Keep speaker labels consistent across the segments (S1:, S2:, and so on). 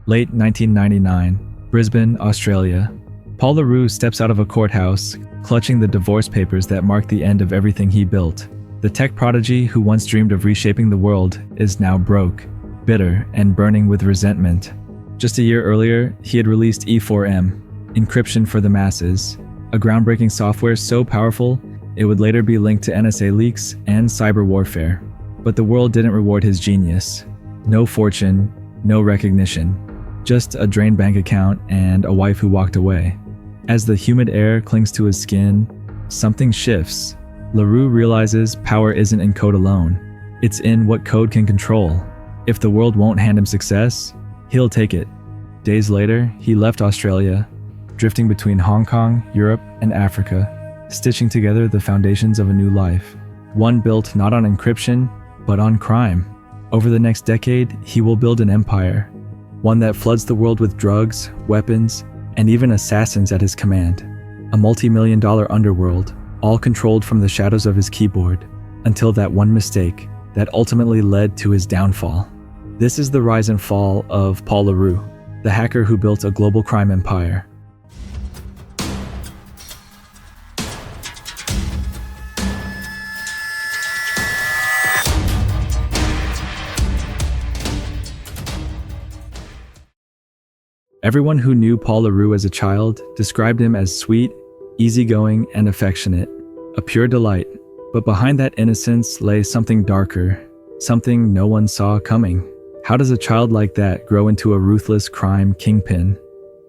S1: Late 1999, Brisbane, Australia. Paul Le Roux steps out of a courthouse, clutching the divorce papers that mark the end of everything he built. The tech prodigy who once dreamed of reshaping the world is now broke, bitter, and burning with resentment. Just a year earlier, he had released E4M, encryption for the masses, a groundbreaking software so powerful it would later be linked to NSA leaks and cyber warfare. But the world didn't reward his genius. No fortune, no recognition, just a drained bank account and a wife who walked away. As the humid air clings to his skin, something shifts. Le Roux realizes power isn't in code alone. It's in what code can control. If the world won't hand him success, he'll take it. Days later, he left Australia, drifting between Hong Kong, Europe, and Africa, stitching together the foundations of a new life. One built not on encryption, but on crime. Over the next decade, he will build an empire. One that floods the world with drugs, weapons, and even assassins at his command. A multi-million-dollar underworld, all controlled from the shadows of his keyboard, until that one mistake that ultimately led to his downfall. This is the rise and fall of Paul Le Roux, the hacker who built a global crime empire. Everyone who knew Paul Le Roux as a child described him as sweet, easygoing, and affectionate, a pure delight. But behind that innocence lay something darker, something no one saw coming. How does a child like that grow into a ruthless crime kingpin?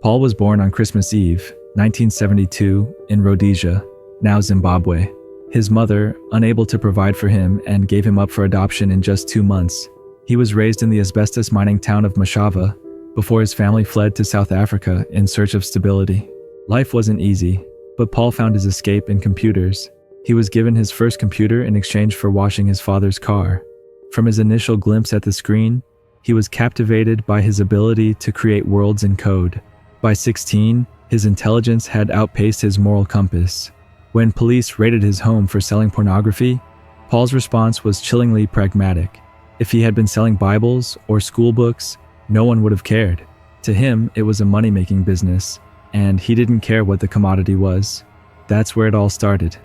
S1: Paul was born on Christmas Eve, 1972, in Rhodesia, now Zimbabwe. His mother, unable to provide for him and gave him up for adoption in just 2 months. He was raised in the asbestos mining town of Mashava, before his family fled to South Africa in search of stability. Life wasn't easy, but Paul found his escape in computers. He was given his first computer in exchange for washing his father's car. From his initial glimpse at the screen, he was captivated by his ability to create worlds in code. By 16, his intelligence had outpaced his moral compass. When police raided his home for selling pornography, Paul's response was chillingly pragmatic. If he had been selling Bibles or school books, no one would have cared. To him, it was a money-making business, and he didn't care what the commodity was. That's where it all started.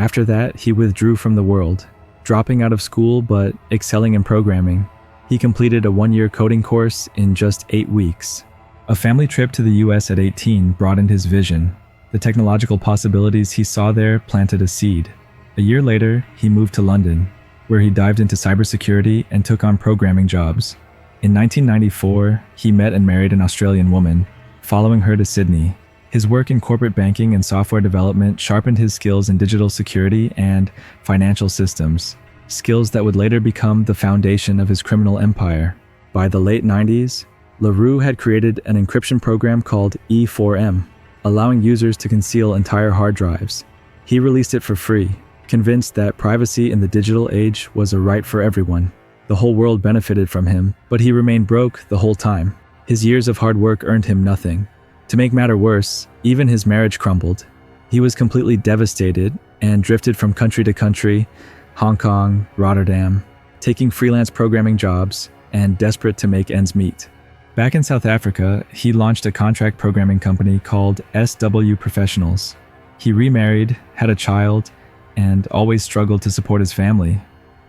S1: After that, he withdrew from the world, dropping out of school but excelling in programming. He completed a 1-year coding course in just 8 weeks. A family trip to the US at 18 broadened his vision. The technological possibilities he saw there planted a seed. A year later, he moved to London, where he dived into cybersecurity and took on programming jobs. In 1994, he met and married an Australian woman, following her to Sydney. His work in corporate banking and software development sharpened his skills in digital security and financial systems, skills that would later become the foundation of his criminal empire. By the late 90s, Le Roux had created an encryption program called E4M, allowing users to conceal entire hard drives. He released it for free, convinced that privacy in the digital age was a right for everyone. The whole world benefited from him, but he remained broke the whole time. His years of hard work earned him nothing. To make matter worse, even his marriage crumbled. He was completely devastated and drifted from country to country, Hong Kong, Rotterdam, taking freelance programming jobs and desperate to make ends meet. Back in South Africa, he launched a contract programming company called SW Professionals. He remarried, had a child, and always struggled to support his family.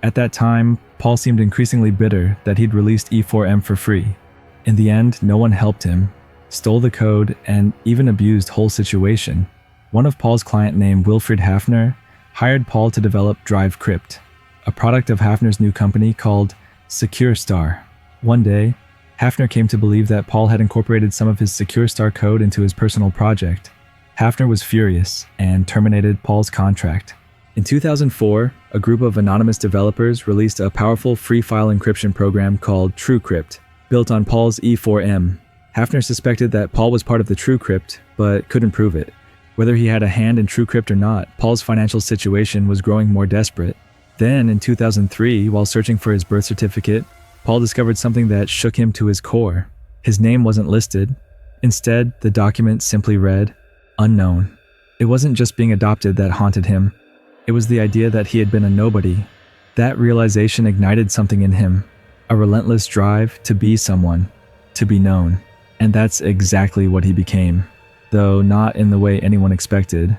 S1: At that time, Paul seemed increasingly bitter that he'd released E4M for free. In the end, no one helped him, stole the code, and even abused whole situation. One of Paul's clients named Wilfried Hafner hired Paul to develop DriveCrypt, a product of Hafner's new company called SecureStar. One day, Hafner came to believe that Paul had incorporated some of his SecureStar code into his personal project. Hafner was furious and terminated Paul's contract. In 2004, a group of anonymous developers released a powerful free file encryption program called TrueCrypt, built on Paul's E4M. Hafner suspected that Paul was part of the TrueCrypt, but couldn't prove it. Whether he had a hand in TrueCrypt or not, Paul's financial situation was growing more desperate. Then, in 2003, while searching for his birth certificate, Paul discovered something that shook him to his core. His name wasn't listed. Instead, the document simply read, "Unknown." It wasn't just being adopted that haunted him. It was the idea that he had been a nobody. That realization ignited something in him, a relentless drive to be someone, to be known. And that's exactly what he became, though not in the way anyone expected.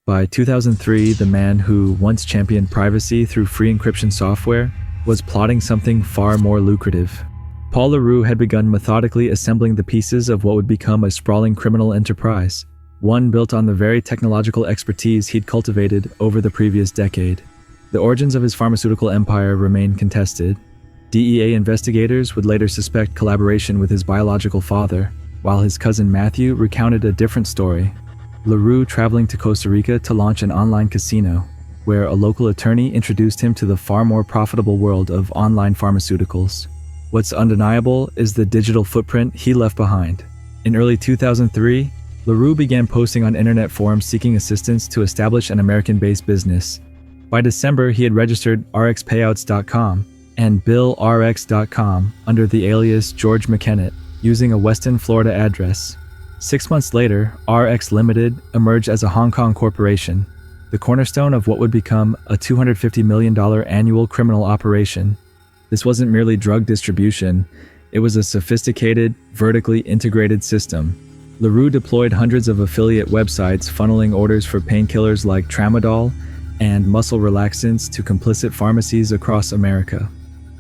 S1: By 2003, the man who once championed privacy through free encryption software was plotting something far more lucrative. Paul Le Roux had begun methodically assembling the pieces of what would become a sprawling criminal enterprise, one built on the very technological expertise he'd cultivated over the previous decade. The origins of his pharmaceutical empire remain contested. DEA investigators would later suspect collaboration with his biological father, while his cousin Matthew recounted a different story. Le Roux traveling to Costa Rica to launch an online casino, where a local attorney introduced him to the far more profitable world of online pharmaceuticals. What's undeniable is the digital footprint he left behind. In early 2003, Le Roux began posting on internet forums seeking assistance to establish an American-based business. By December, he had registered rxpayouts.com and billrx.com under the alias George McKennett, using a Weston, Florida address. 6 months later, RX Limited emerged as a Hong Kong corporation, the cornerstone of what would become a $250 million annual criminal operation. This wasn't merely drug distribution, it was a sophisticated, vertically integrated system. Le Roux deployed hundreds of affiliate websites funneling orders for painkillers like tramadol and muscle relaxants to complicit pharmacies across America.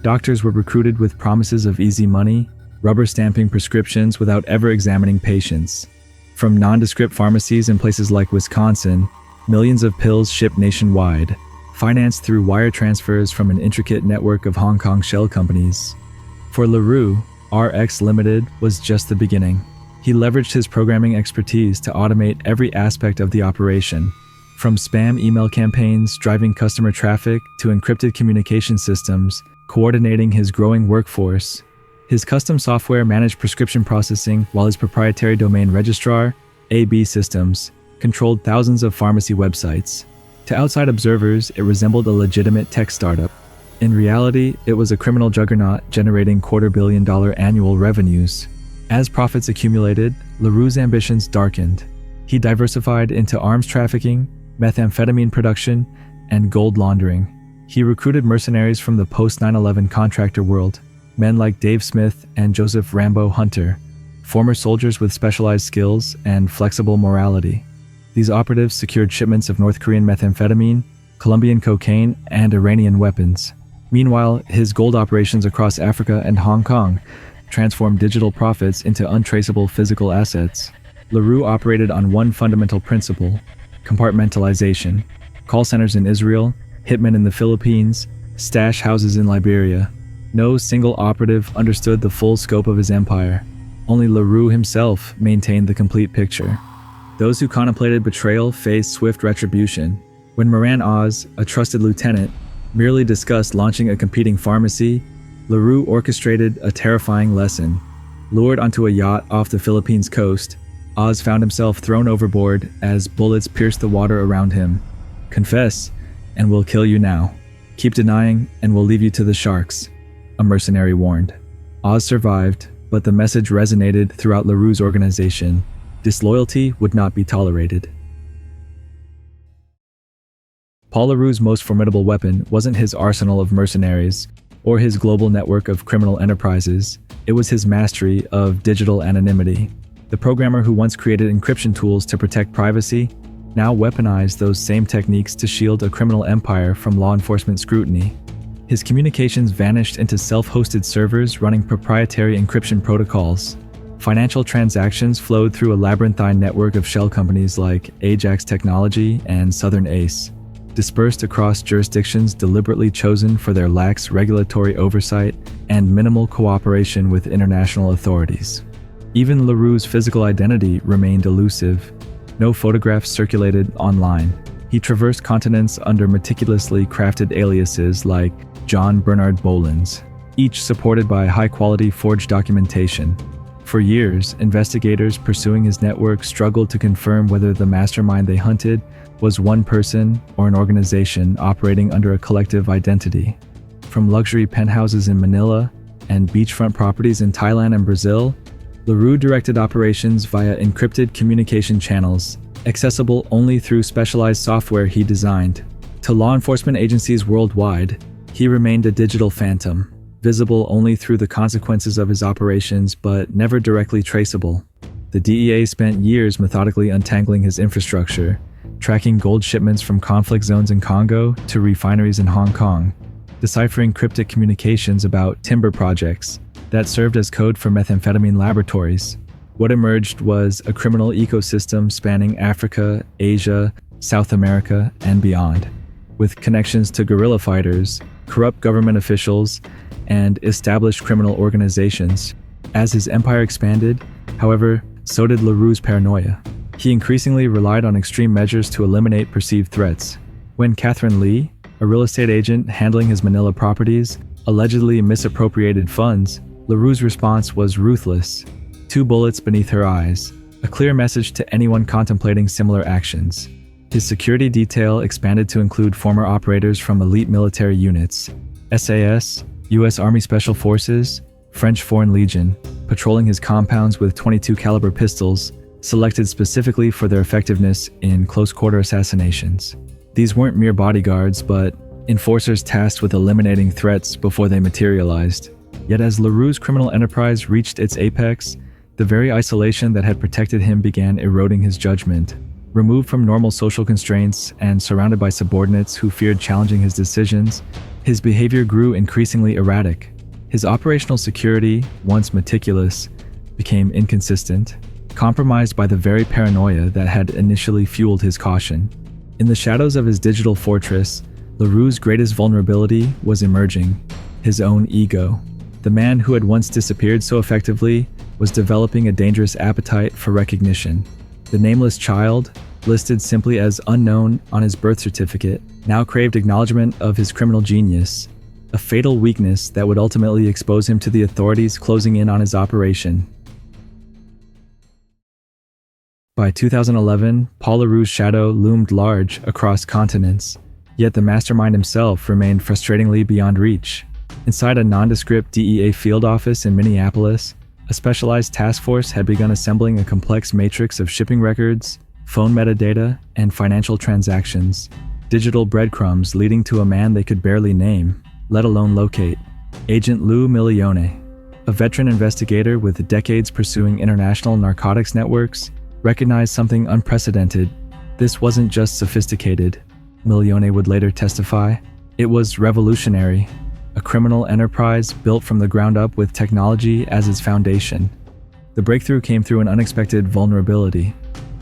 S1: Doctors were recruited with promises of easy money, rubber stamping prescriptions without ever examining patients. From nondescript pharmacies in places like Wisconsin, millions of pills shipped nationwide, financed through wire transfers from an intricate network of Hong Kong shell companies. For Le Roux, RX Limited was just the beginning. He leveraged his programming expertise to automate every aspect of the operation, from spam email campaigns driving customer traffic to encrypted communication systems coordinating his growing workforce. His custom software managed prescription processing, while his proprietary domain registrar, AB Systems, controlled thousands of pharmacy websites. To outside observers, it resembled a legitimate tech startup. In reality, it was a criminal juggernaut generating $250 million annual revenues. As profits accumulated, Le Roux's ambitions darkened. He diversified into arms trafficking, methamphetamine production, and gold laundering. He recruited mercenaries from the post-9/11 contractor world, men like Dave Smith and Joseph Rambo Hunter, former soldiers with specialized skills and flexible morality. These operatives secured shipments of North Korean methamphetamine, Colombian cocaine, and Iranian weapons. Meanwhile, his gold operations across Africa and Hong Kong transformed digital profits into untraceable physical assets. Le Roux operated on one fundamental principle: compartmentalization. Call centers in Israel, hitmen in the Philippines, stash houses in Liberia. No single operative understood the full scope of his empire. Only Le Roux himself maintained the complete picture. Those who contemplated betrayal faced swift retribution. When Moran Oz, a trusted lieutenant, merely discussed launching a competing pharmacy, Le Roux orchestrated a terrifying lesson. Lured onto a yacht off the Philippines coast, Oz found himself thrown overboard as bullets pierced the water around him. "Confess, and we'll kill you now. Keep denying, and we'll leave you to the sharks," a mercenary warned. Oz survived, but the message resonated throughout Le Roux's organization. Disloyalty would not be tolerated. Paul Le Roux's most formidable weapon wasn't his arsenal of mercenaries or his global network of criminal enterprises. It was his mastery of digital anonymity. The programmer who once created encryption tools to protect privacy now weaponized those same techniques to shield a criminal empire from law enforcement scrutiny. His communications vanished into self-hosted servers running proprietary encryption protocols. Financial transactions flowed through a labyrinthine network of shell companies like Ajax Technology and Southern Ace, dispersed across jurisdictions deliberately chosen for their lax regulatory oversight and minimal cooperation with international authorities. Even Le Roux's physical identity remained elusive. No photographs circulated online. He traversed continents under meticulously crafted aliases like John Bernard Bowlins, each supported by high-quality forged documentation. For years, investigators pursuing his network struggled to confirm whether the mastermind they hunted was one person or an organization operating under a collective identity. From luxury penthouses in Manila and beachfront properties in Thailand and Brazil, Le Roux directed operations via encrypted communication channels, accessible only through specialized software he designed. To law enforcement agencies worldwide, he remained a digital phantom. visible only through the consequences of his operations but never directly traceable. The DEA spent years methodically untangling his infrastructure, tracking gold shipments from conflict zones in Congo to refineries in Hong Kong, deciphering cryptic communications about timber projects that served as code for methamphetamine laboratories. What emerged was a criminal ecosystem spanning Africa, Asia, South America, and beyond, with connections to guerrilla fighters, corrupt government officials, and established criminal organizations. As his empire expanded, however, so did Le Roux's paranoia. He increasingly relied on extreme measures to eliminate perceived threats. When Catherine Lee, a real estate agent handling his Manila properties, allegedly misappropriated funds, Le Roux's response was ruthless. 2 bullets beneath her eyes, a clear message to anyone contemplating similar actions. His security detail expanded to include former operators from elite military units, SAS, U.S. Army Special Forces, French Foreign Legion, patrolling his compounds with .22 caliber pistols, selected specifically for their effectiveness in close-quarter assassinations. These weren't mere bodyguards, but enforcers tasked with eliminating threats before they materialized. Yet as Le Roux's criminal enterprise reached its apex, the very isolation that had protected him began eroding his judgment. Removed from normal social constraints and surrounded by subordinates who feared challenging his decisions, his behavior grew increasingly erratic. His operational security, once meticulous, became inconsistent, compromised by the very paranoia that had initially fueled his caution. In the shadows of his digital fortress, Le Roux's greatest vulnerability was emerging: his own ego. The man who had once disappeared so effectively was developing a dangerous appetite for recognition. The nameless child, listed simply as unknown on his birth certificate, now craved acknowledgement of his criminal genius, a fatal weakness that would ultimately expose him to the authorities closing in on his operation. By 2011, Paul Le Roux's shadow loomed large across continents, yet the mastermind himself remained frustratingly beyond reach. Inside a nondescript DEA field office in Minneapolis, a specialized task force had begun assembling a complex matrix of shipping records, phone metadata, and financial transactions, digital breadcrumbs leading to a man they could barely name, let alone locate: Agent Lou Milione. A veteran investigator with decades pursuing international narcotics networks, recognized something unprecedented. This wasn't just sophisticated, Milione would later testify. It was revolutionary. A criminal enterprise built from the ground up with technology as its foundation. The breakthrough came through an unexpected vulnerability: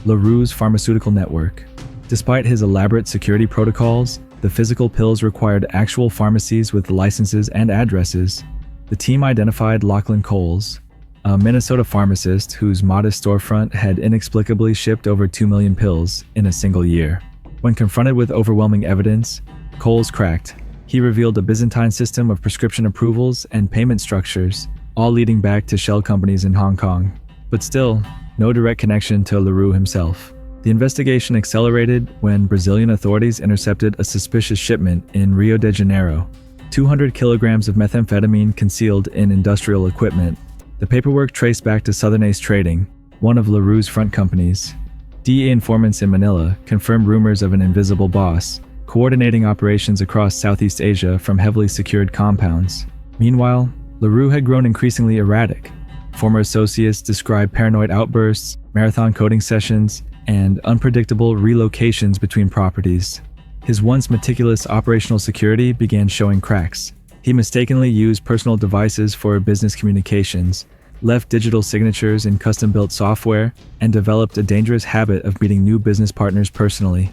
S1: Le Roux's pharmaceutical network. Despite his elaborate security protocols, the physical pills required actual pharmacies with licenses and addresses. The team identified Lachlan Coles, a Minnesota pharmacist whose modest storefront had inexplicably shipped over 2 million pills in a single year. When confronted with overwhelming evidence, Coles cracked. He revealed a Byzantine system of prescription approvals and payment structures, all leading back to shell companies in Hong Kong. But still, no direct connection to Le Roux himself. The investigation accelerated when Brazilian authorities intercepted a suspicious shipment in Rio de Janeiro: 200 kilograms of methamphetamine concealed in industrial equipment. The paperwork traced back to Southern Ace Trading, one of Le Roux's front companies. DEA informants in Manila confirmed rumors of an invisible boss, coordinating operations across Southeast Asia from heavily secured compounds. Meanwhile, Le Roux had grown increasingly erratic. Former associates described paranoid outbursts, marathon coding sessions, and unpredictable relocations between properties. His once meticulous operational security began showing cracks. He mistakenly used personal devices for business communications, left digital signatures in custom-built software, and developed a dangerous habit of meeting new business partners personally,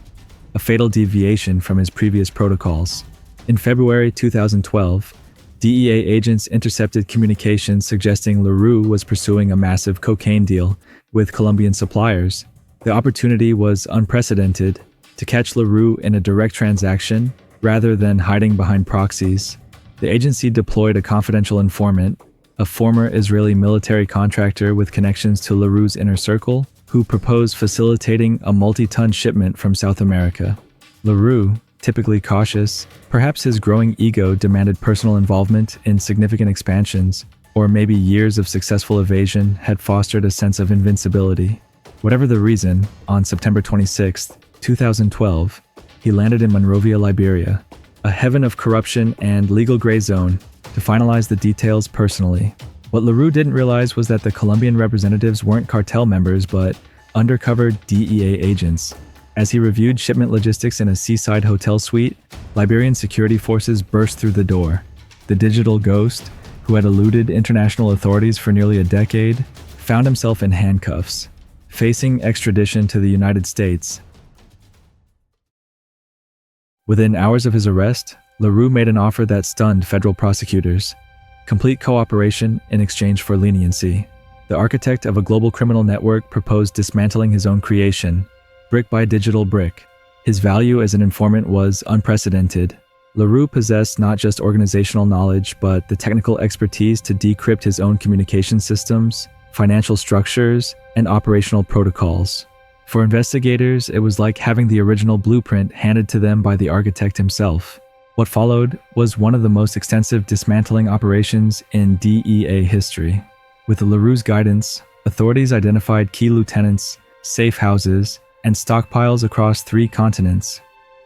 S1: a fatal deviation from his previous protocols. In February 2012, DEA agents intercepted communications suggesting Le Roux was pursuing a massive cocaine deal with Colombian suppliers. The opportunity was unprecedented: to catch Le Roux in a direct transaction rather than hiding behind proxies. The agency deployed a confidential informant, a former Israeli military contractor with connections to Le Roux's inner circle, who proposed facilitating a multi-ton shipment from South America. Le Roux, typically cautious, perhaps his growing ego demanded personal involvement in significant expansions, or maybe years of successful evasion had fostered a sense of invincibility. Whatever the reason, on September 26, 2012, he landed in Monrovia, Liberia, a heaven of corruption and legal gray zone, to finalize the details personally. What Le Roux didn't realize was that the Colombian representatives weren't cartel members, but undercover DEA agents. As he reviewed shipment logistics in a seaside hotel suite, Liberian security forces burst through the door. The digital ghost, who had eluded international authorities for nearly a decade, found himself in handcuffs, facing extradition to the United States. Within hours of his arrest, Le Roux made an offer that stunned federal prosecutors: complete cooperation in exchange for leniency. The architect of a global criminal network proposed dismantling his own creation, brick by digital brick. His value as an informant was unprecedented. Le Roux possessed not just organizational knowledge, but the technical expertise to decrypt his own communication systems, financial structures, and operational protocols. For investigators, it was like having the original blueprint handed to them by the architect himself. What followed was one of the most extensive dismantling operations in DEA history. With Le Roux's guidance, authorities identified key lieutenants, safe houses, and stockpiles across 3 continents.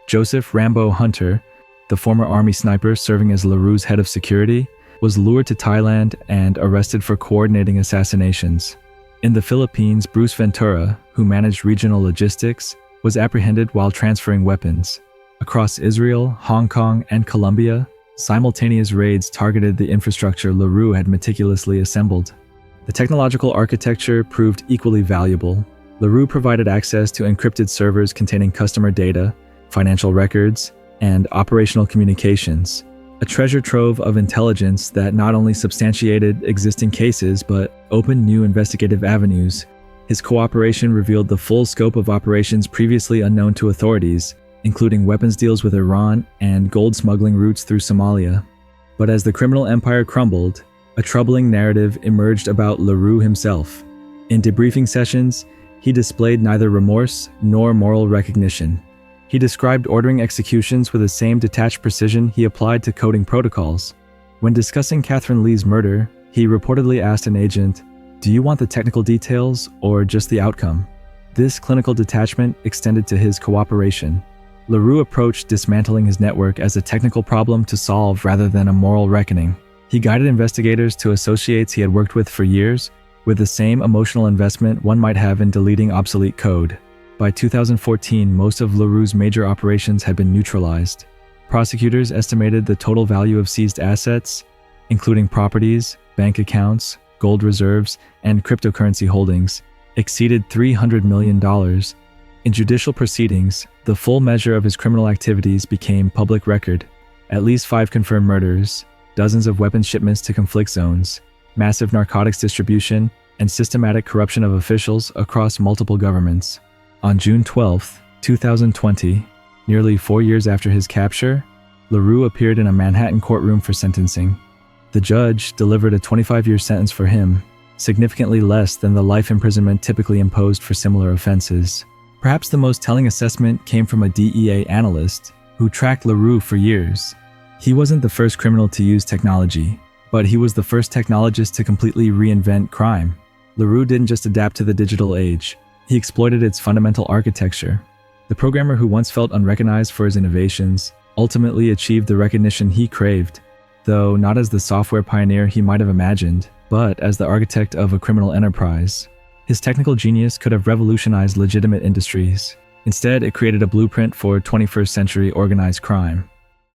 S1: Joseph Rambo Hunter, the former army sniper serving as Le Roux's head of security, was lured to Thailand and arrested for coordinating assassinations. In the Philippines, Bruce Ventura, who managed regional logistics, was apprehended while transferring weapons. Across Israel, Hong Kong, and Colombia, simultaneous raids targeted the infrastructure Le Roux had meticulously assembled. The technological architecture proved equally valuable. Le Roux provided access to encrypted servers containing customer data, financial records, and operational communications, a treasure trove of intelligence that not only substantiated existing cases but opened new investigative avenues. His cooperation revealed the full scope of operations previously unknown to authorities, including weapons deals with Iran and gold smuggling routes through Somalia. But as the criminal empire crumbled, a troubling narrative emerged about Le Roux himself. In debriefing sessions, he displayed neither remorse nor moral recognition. He described ordering executions with the same detached precision he applied to coding protocols. When discussing Catherine Lee's murder, he reportedly asked an agent, "Do you want the technical details or just the outcome?" This clinical detachment extended to his cooperation. Le Roux approached dismantling his network as a technical problem to solve rather than a moral reckoning. He guided investigators to associates he had worked with for years, with the same emotional investment one might have in deleting obsolete code. By 2014, most of Le Roux's major operations had been neutralized. Prosecutors estimated the total value of seized assets, including properties, bank accounts, gold reserves, and cryptocurrency holdings, exceeded $300 million. In judicial proceedings, the full measure of his criminal activities became public record. At least 5 confirmed murders, dozens of weapons shipments to conflict zones, massive narcotics distribution, and systematic corruption of officials across multiple governments. On June 12, 2020, nearly 4 years after his capture, Le Roux appeared in a Manhattan courtroom for sentencing. The judge delivered a 25-year sentence for him, significantly less than the life imprisonment typically imposed for similar offenses. Perhaps the most telling assessment came from a DEA analyst who tracked Le Roux for years. He wasn't the first criminal to use technology, but he was the first technologist to completely reinvent crime. Le Roux didn't just adapt to the digital age, he exploited its fundamental architecture. The programmer who once felt unrecognized for his innovations ultimately achieved the recognition he craved, though not as the software pioneer he might have imagined, but as the architect of a criminal enterprise. His technical genius could have revolutionized legitimate industries. Instead, it created a blueprint for 21st century organized crime.